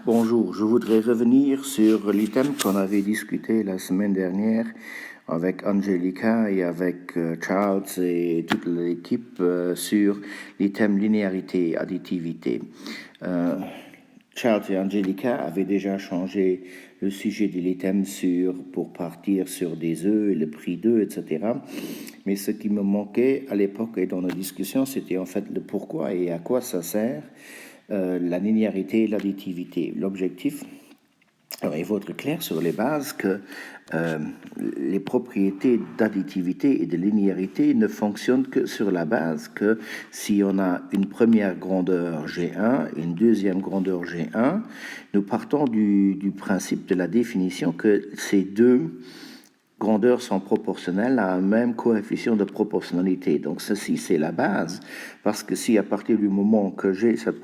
Bonjour, je voudrais revenir sur l'item qu'on avait discuté la semaine dernière avec Angelica et avec Charles et toute l'équipe sur l'item linéarité et additivité. Charles et Angelica avaient déjà changé le sujet de l'item pour partir sur des œufs et le prix d'eux, etc. Mais ce qui me manquait à l'époque et dans nos discussions, c'était en fait le pourquoi et à quoi ça sert la linéarité et l'additivité. L'objectif, alors, il faut être clair sur les bases que les propriétés d'additivité et de linéarité ne fonctionnent que sur la base que si on a une première grandeur G1 et une deuxième grandeur G1, nous partons du principe de la définition que ces deux grandeurs sont proportionnelles à un même coefficient de proportionnalité. Donc ceci, c'est la base, parce que si à partir du moment que j'ai cette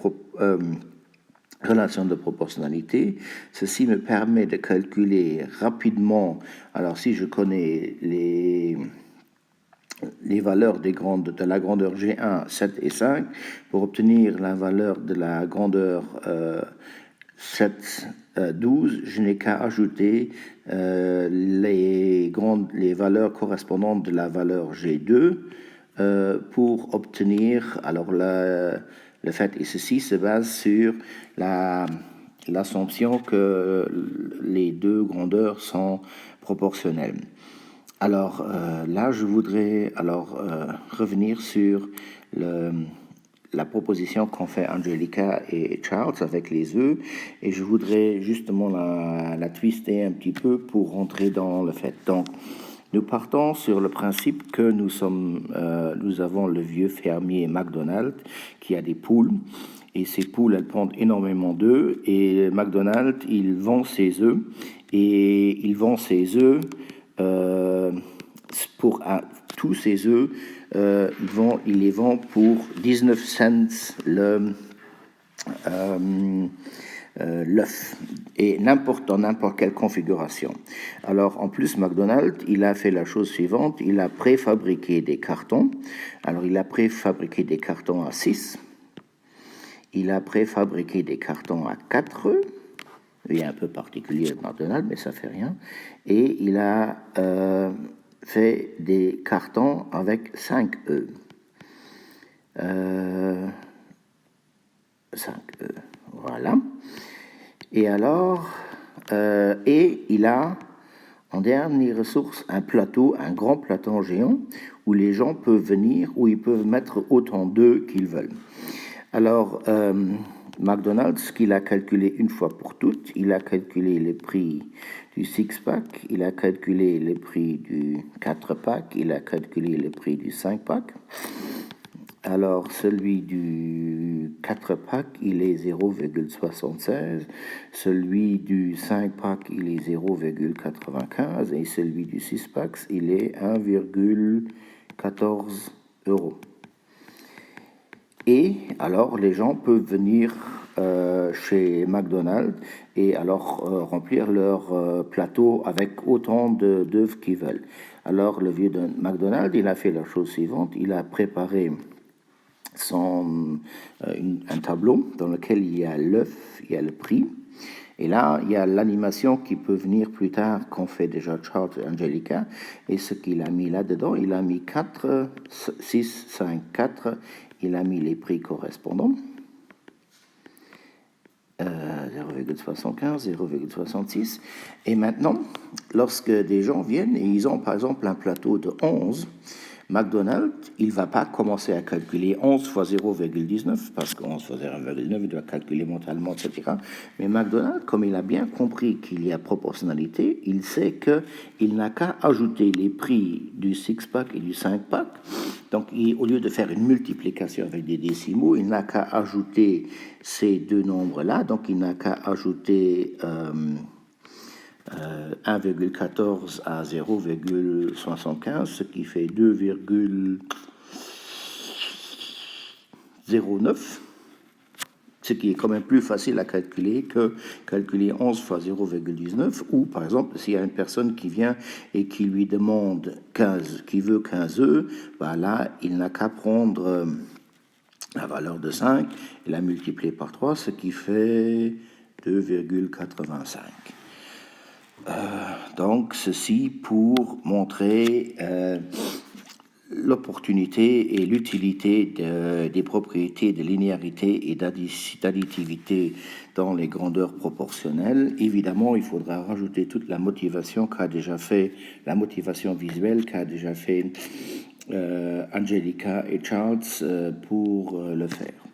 relation de proportionnalité, ceci me permet de calculer rapidement, alors si je connais les valeurs de la grandeur G1, 7 et 5, pour obtenir la valeur de la grandeur 7, 12, je n'ai qu'à ajouter les valeurs correspondantes de la valeur G2 pour obtenir, alors le fait, et ceci se base sur l'assumption que les deux grandeurs sont proportionnelles. Alors là, je voudrais revenir sur la proposition qu'ont fait Angelica et Charles avec les œufs, et je voudrais justement la twister un petit peu pour rentrer dans le fait. Donc, nous partons sur le principe que nous avons le vieux fermier McDonald qui a des poules, et ces poules, elles pondent énormément d'œufs, et McDonald, il vend ses œufs, et il vend ses œufs pour tous ces œufs, il les vend pour 19 cents l'œuf, et dans n'importe quelle configuration. Alors en plus, McDonald's, il a fait la chose suivante, il a préfabriqué des cartons. Alors il a préfabriqué des cartons à 6, il a préfabriqué des cartons à 4, il est un peu particulier avec McDonald's, mais ça fait rien, et il a fait des cartons avec 5 œufs. 5 œufs, voilà. Et alors, et il a en dernière ressource un plateau, un grand plateau géant, où les gens peuvent venir, où ils peuvent mettre autant d'œufs qu'ils veulent. Alors, McDonald's, ce qu'il a calculé une fois pour toutes, il a calculé le prix du six-pack, il a calculé le prix du 4-pack, il a calculé le prix du 5-pack. Alors, celui du 4-pack, il est 0,76, celui du 5-pack, il est 0,95, et celui du 6-pack, il est 1,14 €. Et alors, les gens peuvent venir chez McDonald's et alors remplir leur plateau avec autant d'œufs qu'ils veulent. Alors, le vieux de McDonald's, il a fait la chose suivante, il a préparé un tableau dans lequel il y a l'œuf, il y a le prix, et là, il y a l'animation qui peut venir plus tard, qu'on fait déjà Charles et Angelica, et ce qu'il a mis là-dedans, il a mis 4, 6, 5, 4, il a mis les prix correspondants, 0,75, 0,66, et maintenant, lorsque des gens viennent et ils ont par exemple un plateau de 11, McDonald's, il ne va pas commencer à calculer 11 fois 0,19, parce que 11 fois 0,9, il doit calculer mentalement, etc. Mais McDonald's, comme il a bien compris qu'il y a proportionnalité, il sait qu'il n'a qu'à ajouter les prix du 6-pack et du 5-pack. Donc, au lieu de faire une multiplication avec des décimaux, il n'a qu'à ajouter ces deux nombres-là. Donc, il n'a qu'à ajouter 1,14 à 0,75, ce qui fait 2,09, ce qui est quand même plus facile à calculer que calculer 11 fois 0,19, ou par exemple, s'il y a une personne qui vient et qui lui demande 15, qui veut 15 œufs, ben là, il n'a qu'à prendre la valeur de 5 et la multiplier par 3, ce qui fait 2,85. Donc, ceci pour montrer l'opportunité et l'utilité des propriétés de linéarité et d'additivité dans les grandeurs proportionnelles. Évidemment, il faudra rajouter toute la motivation qu'a déjà fait, la motivation visuelle qu'a déjà fait Angelica et Charles pour le faire.